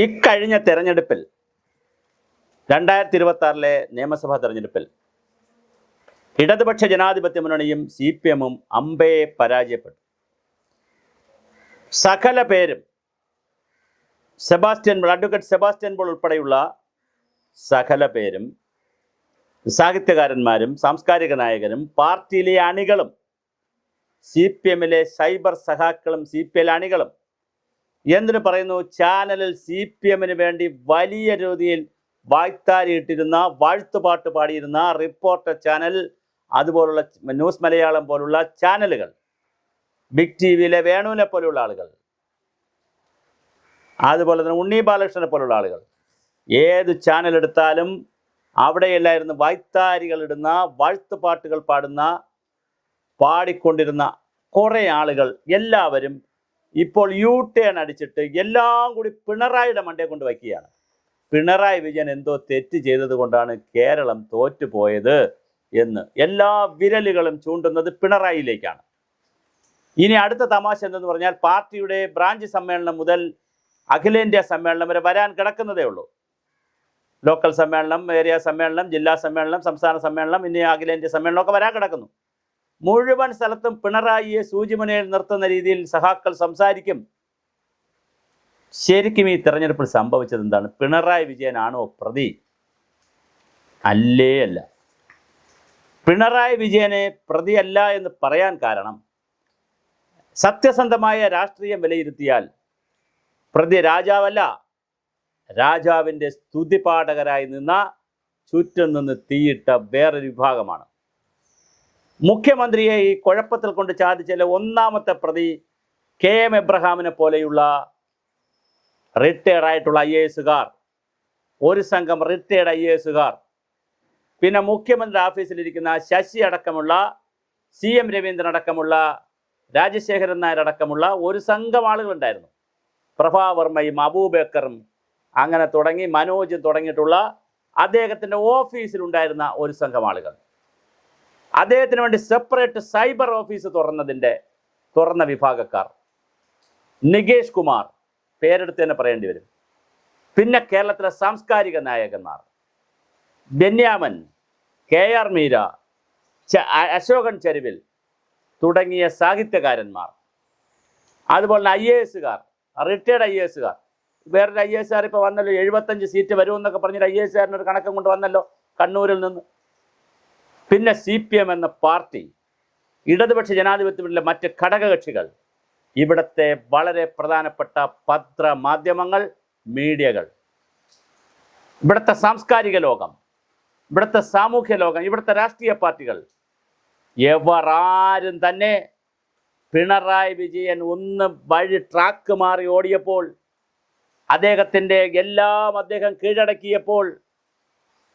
ഇക്കഴിഞ്ഞ തെരഞ്ഞെടുപ്പിൽ 2026 നിയമസഭാ തെരഞ്ഞെടുപ്പിൽ ഇടതുപക്ഷ ജനാധിപത്യ മുന്നണിയും CPM-ഉം അമ്പയെ പരാജയപ്പെട്ടു. സകല പേരും അഡ്വക്കേറ്റ് സെബാസ്റ്റ്യൻ പോൾ ഉൾപ്പെടെയുള്ള സകല പേരും സാഹിത്യകാരന്മാരും സാംസ്കാരിക നായകരും പാർട്ടിയിലെ അണികളും CPM-ലെ സൈബർ സഖാക്കളും CPL അണികളും എന്തിനു പറയുന്നു, ചാനലിൽ CPM-ന് വേണ്ടി വലിയ രീതിയിൽ വായ്ത്താരിയിട്ടിരുന്ന വാഴ്ത്തുപാട്ട് പാടിയിരുന്ന റിപ്പോർട്ടർ ചാനൽ, അതുപോലുള്ള ന്യൂസ് മലയാളം പോലുള്ള ചാനലുകൾ, ബിഗ് TV-യിലെ വേണുവിനെ പോലുള്ള ആളുകൾ, അതുപോലെ തന്നെ ഉണ്ണി ബാലകൃഷ്ണനെ പോലുള്ള ആളുകൾ, ഏത് ചാനൽ എടുത്താലും അവിടെയെല്ലായിരുന്നു വായ്ത്താരികൾ ഇടുന്ന വാഴ്ത്തുപാട്ടുകൾ പാടിക്കൊണ്ടിരുന്ന കുറേ ആളുകൾ എല്ലാവരും ഇപ്പോൾ U-turn അടിച്ചിട്ട് എല്ലാം കൂടി പിണറായിയുടെ മണ്ടയെ കൊണ്ട് വയ്ക്കുകയാണ്. പിണറായി വിജയൻ എന്തോ തെറ്റ് ചെയ്തത് കൊണ്ടാണ് കേരളം തോറ്റുപോയത് എന്ന് എല്ലാ വിരലുകളും ചൂണ്ടുന്നത് പിണറായിയിലേക്കാണ്. ഇനി അടുത്ത തമാശ എന്തെന്ന് പറഞ്ഞാൽ, പാർട്ടിയുടെ ബ്രാഞ്ച് സമ്മേളനം മുതൽ അഖിലേന്ത്യാ സമ്മേളനം വരെ വരാൻ കിടക്കുന്നതേ ഉള്ളൂ. ലോക്കൽ സമ്മേളനം, ഏരിയ സമ്മേളനം, ജില്ലാ സമ്മേളനം, സംസ്ഥാന സമ്മേളനം, ഇനി അഖിലേന്ത്യാ സമ്മേളനമൊക്കെ വരാൻ കിടക്കുന്നു. മുഴുവൻ സ്ഥലത്തും പിണറായിയെ സൂചിമുനയിൽ നിർത്തുന്ന രീതിയിൽ സഖാക്കൾ സംസാരിക്കും. ശരിക്കും ഈ തെരഞ്ഞെടുപ്പിൽ സംഭവിച്ചത് എന്താണ്? പിണറായി വിജയനാണോ പ്രതി? അല്ല. പിണറായി വിജയനെ പ്രതിയല്ല എന്ന് പറയാൻ കാരണം, സത്യസന്ധമായ രാഷ്ട്രീയം വിലയിരുത്തിയാൽ പ്രതി രാജാവല്ല, രാജാവിൻ്റെ സ്തുതിപാഠകരായി നിന്ന ചുറ്റും നിന്ന് തീയിട്ട വേറൊരു വിഭാഗമാണ്. മുഖ്യമന്ത്രിയെ ഈ കുഴപ്പത്തിൽ കൊണ്ട് ചാദിച്ചതിലെ ഒന്നാമത്തെ പ്രതി KM എബ്രഹാമിനെ പോലെയുള്ള റിട്ടയർഡായിട്ടുള്ള IAS-കാർ, ഒരു സംഘം റിട്ടയർഡ് IAS-കാർ, പിന്നെ മുഖ്യമന്ത്രി ഓഫീസിലിരിക്കുന്ന ശശി അടക്കമുള്ള, CM രവീന്ദ്രൻ അടക്കമുള്ള, രാജശേഖരൻ നായർ അടക്കമുള്ള ഒരു സംഘം ആളുകളുണ്ടായിരുന്നു. പ്രഭാവർമ്മയും അബൂബക്കറും അങ്ങനെ തുടങ്ങി മനോജ് തുടങ്ങിയിട്ടുള്ള അദ്ദേഹത്തിൻ്റെ ഓഫീസിലുണ്ടായിരുന്ന ഒരു സംഘം ആളുകൾ, അദ്ദേഹത്തിന് വേണ്ടി സെപ്പറേറ്റ് സൈബർ ഓഫീസ് തുറന്ന വിഭാഗക്കാർ, നികേഷ് കുമാർ, പേരെടുത്ത് തന്നെ പറയേണ്ടി വരും, പിന്നെ കേരളത്തിലെ സാംസ്കാരിക നായകന്മാർ, ബെന്യാമൻ, KR മീര, അശോകൻ ചരുവിൽ തുടങ്ങിയ സാഹിത്യകാരന്മാർ, അതുപോലെ IAS-കാർ, റിട്ടയർഡ് IAS-കാർ. വേറൊരു IAS-കാർ ഇപ്പോൾ വന്നല്ലോ, 75 സീറ്റ് വരുമെന്നൊക്കെ പറഞ്ഞൊരു IAS-കാരനൊരു കണക്കം കൊണ്ട് വന്നല്ലോ കണ്ണൂരിൽ നിന്ന്. പിന്നെ CPM എന്ന പാർട്ടി, ഇടതുപക്ഷ ജനാധിപത്യത്തിലെ മറ്റ് ഘടകകക്ഷികൾ, ഇവിടുത്തെ വളരെ പ്രധാനപ്പെട്ട പത്രമാധ്യമങ്ങൾ, മീഡിയകൾ, ഇവിടുത്തെ സാംസ്കാരിക ലോകം, ഇവിടുത്തെ സാമൂഹ്യ ലോകം, ഇവിടുത്തെ രാഷ്ട്രീയ പാർട്ടികൾ, ആരും തന്നെ പിണറായി വിജയൻ ഒന്ന് വഴി ട്രാക്ക് മാറി ഓടിയപ്പോൾ, അദ്ദേഹത്തിൻ്റെ എല്ലാം അദ്ദേഹം കീഴടക്കിയപ്പോൾ,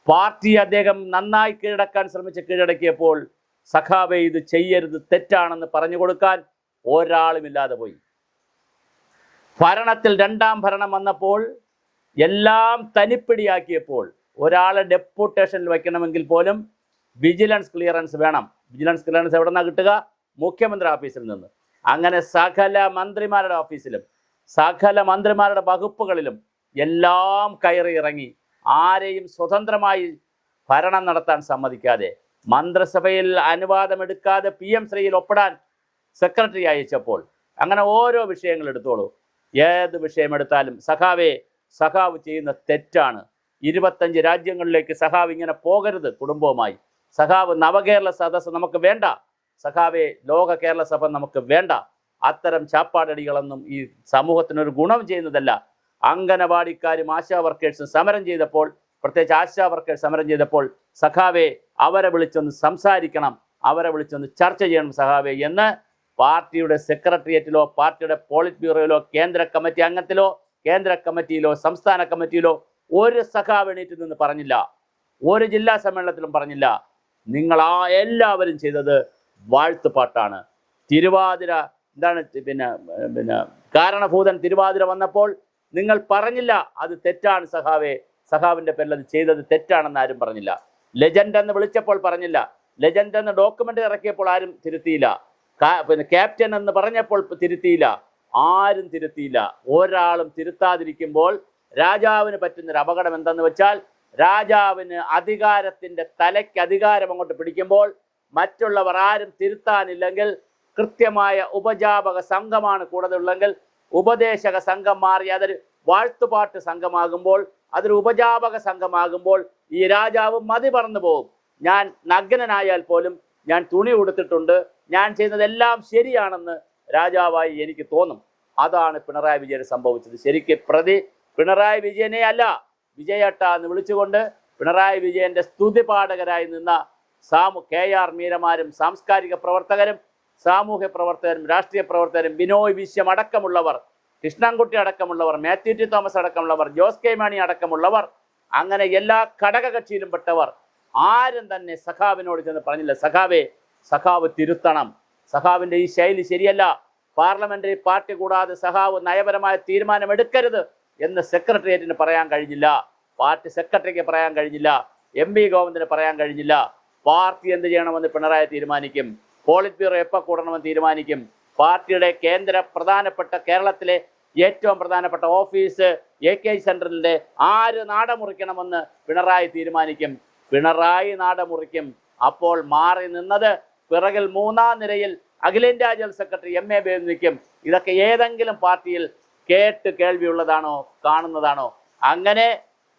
പാർട്ടി അദ്ദേഹം നന്നായി കീഴടക്കാൻ ശ്രമിച്ച് കീഴടക്കിയപ്പോൾ, സഖാവേ ഇത് ചെയ്യരുത്, തെറ്റാണെന്ന് പറഞ്ഞു കൊടുക്കാൻ ഒരാളുമില്ലാതെ പോയി. ഭരണത്തിൽ രണ്ടാം ഭരണം വന്നപ്പോൾ എല്ലാം തനിപ്പിടിയാക്കിയപ്പോൾ ഒരാളെ ഡെപ്യൂട്ടേഷനിൽ വയ്ക്കണമെങ്കിൽ പോലും വിജിലൻസ് ക്ലിയറൻസ് വേണം. വിജിലൻസ് ക്ലിയറൻസ് എവിടെ നിന്നാണ് കിട്ടുക? മുഖ്യമന്ത്രി ഓഫീസിൽ നിന്ന്. അങ്ങനെ സകല മന്ത്രിമാരുടെ ഓഫീസിലും സകല മന്ത്രിമാരുടെ വകുപ്പുകളിലും എല്ലാം കയറി ഇറങ്ങി ആരെയും സ്വതന്ത്രമായി ഭരണം നടത്താൻ സമ്മതിക്കാതെ, മന്ത്രിസഭയിൽ അനുവാദമെടുക്കാതെ PM ശ്രീയിൽ ഒപ്പിടാൻ സെക്രട്ടറി അയച്ചപ്പോൾ, അങ്ങനെ ഓരോ വിഷയങ്ങൾ എടുത്തോളൂ, ഏത് വിഷയമെടുത്താലും സഖാവ് ചെയ്യുന്ന തെറ്റാണ്. 25 രാജ്യങ്ങളിലേക്ക് സഖാവ് ഇങ്ങനെ പോകരുത് കുടുംബവുമായി. സഖാവ് നവകേരള സദസ്സ് നമുക്ക് വേണ്ട, സഖാവെ ലോക കേരള സഭ നമുക്ക് വേണ്ട. അത്തരം ചാപ്പാടടികളൊന്നും ഈ സമൂഹത്തിനൊരു ഗുണം ചെയ്യുന്നതല്ല. അംഗനവാടിക്കാരും ആശാ വർക്കേഴ്സും സമരം ചെയ്തപ്പോൾ, പ്രത്യേകിച്ച് ആശാ വർക്കേഴ്സ് സമരം ചെയ്തപ്പോൾ, സഖാവെ അവരെ വിളിച്ചൊന്ന് സംസാരിക്കണം, അവരെ വിളിച്ചൊന്ന് ചർച്ച ചെയ്യണം സഖാവെ എന്ന് പാർട്ടിയുടെ സെക്രട്ടേറിയറ്റിലോ പാർട്ടിയുടെ പോളിറ്റ് ബ്യൂറോയിലോ കേന്ദ്ര കമ്മിറ്റി അംഗത്തിലോ കേന്ദ്ര കമ്മിറ്റിയിലോ സംസ്ഥാന കമ്മിറ്റിയിലോ ഒരു സഖാവ് എണീറ്റ് നിന്ന് പറഞ്ഞില്ല, ഒരു ജില്ലാ സമ്മേളനത്തിലും പറഞ്ഞില്ല. എല്ലാവരും ചെയ്തത് വാഴ്ത്തുപാട്ടാണ്. തിരുവാതിര എന്താണ്, പിന്നെ കാരണഭൂതൻ തിരുവാതിര വന്നപ്പോൾ നിങ്ങൾ പറഞ്ഞില്ല അത് തെറ്റാണ് സഖാവേ, സഖാവിൻ്റെ പേരിൽ അത് ചെയ്തത് തെറ്റാണെന്ന് ആരും പറഞ്ഞില്ല. ലെജൻഡ് എന്ന് വിളിച്ചപ്പോൾ പറഞ്ഞില്ല, ലെജൻഡ് എന്ന് ഡോക്യുമെൻ്റ് ഇറക്കിയപ്പോൾ ആരും തിരുത്തിയില്ല, പിന്നെ ക്യാപ്റ്റൻ എന്ന് പറഞ്ഞപ്പോൾ തിരുത്തിയില്ല, ആരും തിരുത്തിയില്ല. ഒരാളും തിരുത്താതിരിക്കുമ്പോൾ രാജാവിന് പറ്റുന്നൊരു അപകടം എന്തെന്ന് വെച്ചാൽ, രാജാവിന് അധികാരത്തിൻ്റെ തലയ്ക്ക് അധികാരം അങ്ങോട്ട് പിടിക്കുമ്പോൾ മറ്റുള്ളവർ ആരും തിരുത്താനില്ലെങ്കിൽ, കൃത്യമായ ഉപജാപക സംഘമാണ് കൂടുതലുള്ളെങ്കിൽ, ഉപദേശക സംഘം മാറി അതൊരു വാഴ്ത്തുപാട്ട് സംഘമാകുമ്പോൾ, അതൊരു ഉപജാപക സംഘമാകുമ്പോൾ ഈ രാജാവ് മതി പറന്നു പോകും. ഞാൻ നഗ്നനായാൽ പോലും ഞാൻ തുണി ഉടുത്തിട്ടുണ്ട്, ഞാൻ ചെയ്യുന്നതെല്ലാം ശരിയാണെന്ന് രാജാവായി എനിക്ക് തോന്നും. അതാണ് പിണറായി വിജയന് സംഭവിച്ചത്. ശരിക്കും പ്രതി പിണറായി വിജയനെ അല്ല, വിജയേട്ട എന്ന് വിളിച്ചുകൊണ്ട് പിണറായി വിജയന്റെ സ്തുതിപാഠകരായി നിന്ന KR മീരമാരും സാംസ്കാരിക പ്രവർത്തകരും സാമൂഹ്യ പ്രവർത്തകരും രാഷ്ട്രീയ പ്രവർത്തകരും ബിനോയ് വിശ്വം അടക്കമുള്ളവർ, കൃഷ്ണൻകുട്ടി അടക്കമുള്ളവർ, മാത്യു ടി തോമസ് അടക്കമുള്ളവർ, ജോസ് കെ മാണി അടക്കമുള്ളവർ, അങ്ങനെ എല്ലാ ഘടകകക്ഷിയിലും പെട്ടവർ ആരും തന്നെ സഖാവിനോട് ചെന്ന് പറഞ്ഞില്ല, സഖാവേ, സഖാവ് തിരുത്തണം, സഖാവിൻ്റെ ഈ ശൈലി ശരിയല്ല, പാർലമെന്ററി പാർട്ടി കൂടാതെ സഖാവ് നയപരമായ തീരുമാനമെടുക്കരുത് എന്ന് സെക്രട്ടേറിയറ്റിന് പറയാൻ കഴിഞ്ഞില്ല, പാർട്ടി സെക്രട്ടറിക്ക് പറയാൻ കഴിഞ്ഞില്ല, MP ഗോവിന്ദന് പറയാൻ കഴിഞ്ഞില്ല. പാർട്ടി എന്ത് ചെയ്യണമെന്ന് പിണറായി തീരുമാനിക്കും, പോളിറ്റ് ബ്യൂറോ എപ്പോൾ കൂടണമെന്ന് തീരുമാനിക്കും, പാർട്ടിയുടെ പ്രധാനപ്പെട്ട കേരളത്തിലെ ഏറ്റവും പ്രധാനപ്പെട്ട ഓഫീസ് AK സെൻട്രലിൻ്റെ ആര് നാടമുറിക്കണമെന്ന് പിണറായി തീരുമാനിക്കും. പിണറായി നാടമുറിക്കും. അപ്പോൾ മാറി നിന്നത് പിറകിൽ 3-ാം നിരയിൽ അഖിലേന്ത്യാ ജനറൽ സെക്രട്ടറി MA ബേബി നിൽക്കും. ഇതൊക്കെ ഏതെങ്കിലും പാർട്ടിയിൽ കേൾവിയുള്ളതാണോ, കാണുന്നതാണോ? അങ്ങനെ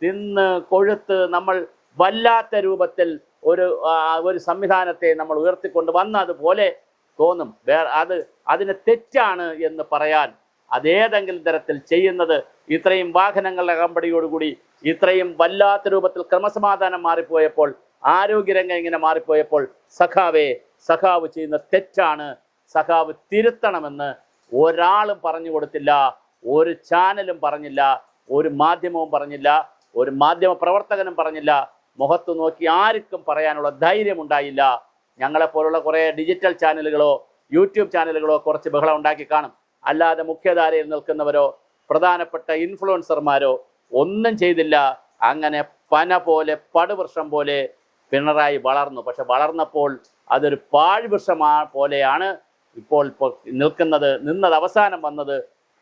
തിന്ന് കൊഴുത്ത് നമ്മൾ വല്ലാത്ത രൂപത്തിൽ ഒരു സംവിധാനത്തെ നമ്മൾ ഉയർത്തിക്കൊണ്ട് വന്നതുപോലെ തോന്നും. അതിന് തെറ്റാണ് എന്ന് പറയാൻ അതേതെങ്കിലും തരത്തിൽ ചെയ്യുന്നത്, ഇത്രയും വാഹനങ്ങളുടെ അകമ്പടിയോടുകൂടി ഇത്രയും വല്ലാത്ത രൂപത്തിൽ ക്രമസമാധാനം മാറിപ്പോയപ്പോൾ, ആരോഗ്യരംഗം ഇങ്ങനെ മാറിപ്പോയപ്പോൾ, സഖാവ് ചെയ്യുന്ന തെറ്റാണ്, സഖാവ് തിരുത്തണമെന്ന് ഒരാളും പറഞ്ഞു കൊടുത്തില്ല, ഒരു ചാനലും പറഞ്ഞില്ല, ഒരു മാധ്യമവും പറഞ്ഞില്ല, ഒരു മാധ്യമ പ്രവർത്തകനും പറഞ്ഞില്ല. മുഖത്ത് നോക്കി ആർക്കും പറയാനുള്ള ധൈര്യമുണ്ടായില്ല. ഞങ്ങളെപ്പോലുള്ള കുറേ ഡിജിറ്റൽ ചാനലുകളോ യൂട്യൂബ് ചാനലുകളോ കുറച്ച് ബഹളം ഉണ്ടാക്കി കാണും. അല്ലാതെ മുഖ്യധാരയിൽ നിൽക്കുന്നവരോ പ്രധാനപ്പെട്ട ഇൻഫ്ലുവൻസർമാരോ ഒന്നും ചെയ്തില്ല. അങ്ങനെ പന പോലെ പടുവൃക്ഷം പോലെ പിണറായി വളർന്നു. പക്ഷെ വളർന്നപ്പോൾ അതൊരു പാഴ്വൃക്ഷം പോലെയാണ് ഇപ്പോൾ നിന്നത്. അവസാനം വന്നത്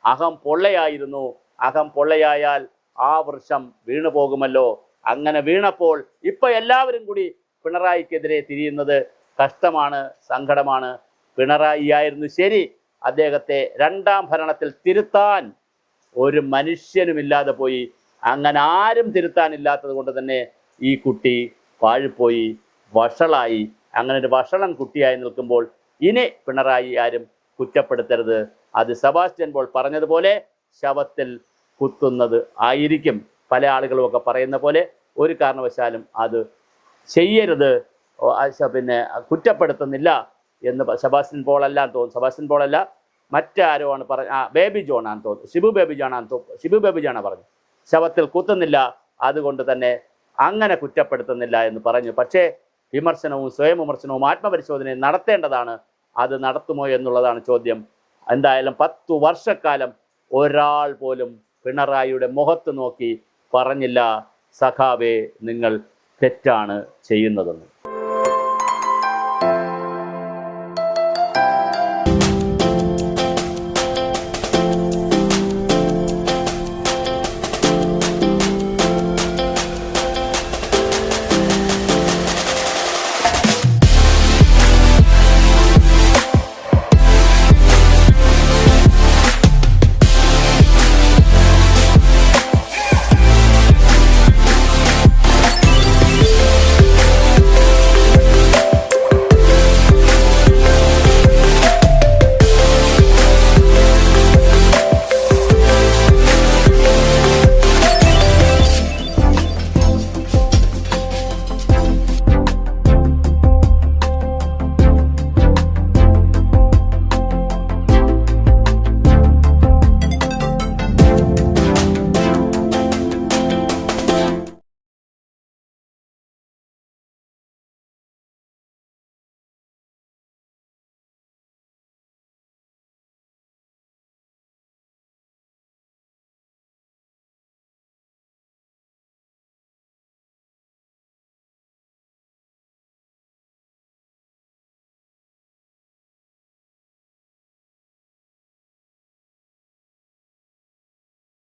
അഹം പൊള്ളയായിരുന്നു. അഹം പൊള്ളയായാൽ ആ വൃക്ഷം വീണു പോകുമല്ലോ. അങ്ങനെ വീണപ്പോൾ ഇപ്പം എല്ലാവരും കൂടി പിണറായിക്കെതിരെ തിരിയുന്നത് കഷ്ടമാണ്, സങ്കടമാണ്. പിണറായി ആയിരുന്നു ശരി. അദ്ദേഹത്തെ 2ാം ഭരണത്തിൽ തിരുത്താൻ ഒരു മനുഷ്യനുമില്ലാതെ പോയി. അങ്ങനെ ആരും തിരുത്താനില്ലാത്തത് കൊണ്ട് തന്നെ ഈ കുട്ടി പാഴിപ്പോയി, വഷളായി. അങ്ങനെ ഒരു വഷളൻ കുട്ടിയായി നിൽക്കുമ്പോൾ ഇനി പിണറായി ആരും കുറ്റപ്പെടുത്തരുത്. അത് സെബാസ്റ്റ്യൻ പോൾ പറഞ്ഞതുപോലെ ശവത്തിൽ കുത്തുന്നത് ആയിരിക്കും. പല ആളുകളുമൊക്കെ പറയുന്ന പോലെ ഒരു കാരണവശാലും അത് ചെയ്യരുത്, പിന്നെ കുറ്റപ്പെടുത്തുന്നില്ല എന്ന് സെബാസ്റ്റ്യൻ പോൾ അല്ലാന്ന് തോന്നുന്നു. സെബാസ്റ്റ്യൻ പോൾ അല്ല, മറ്റാരോ ആണ് ബേബി ജോൺ ആണെന്ന് തോന്നുന്നു. ഷിബു ബേബി ജോണാണ് പറഞ്ഞു ശവത്തിൽ കുത്തുന്നില്ല, അതുകൊണ്ട് തന്നെ അങ്ങനെ കുറ്റപ്പെടുത്തുന്നില്ല എന്ന് പറഞ്ഞു. പക്ഷേ വിമർശനവും സ്വയം വിമർശനവും ആത്മപരിശോധനയും നടത്തേണ്ടതാണ്. അത് നടത്തുമോ എന്നുള്ളതാണ് ചോദ്യം. എന്തായാലും 10 വർഷക്കാലം ഒരാൾ പോലും പിണറായിയുടെ മുഖത്ത് നോക്കി പറഞ്ഞില്ല, സഖാവേ നിങ്ങൾ തെറ്റാണ് ചെയ്യുന്നതെന്ന്.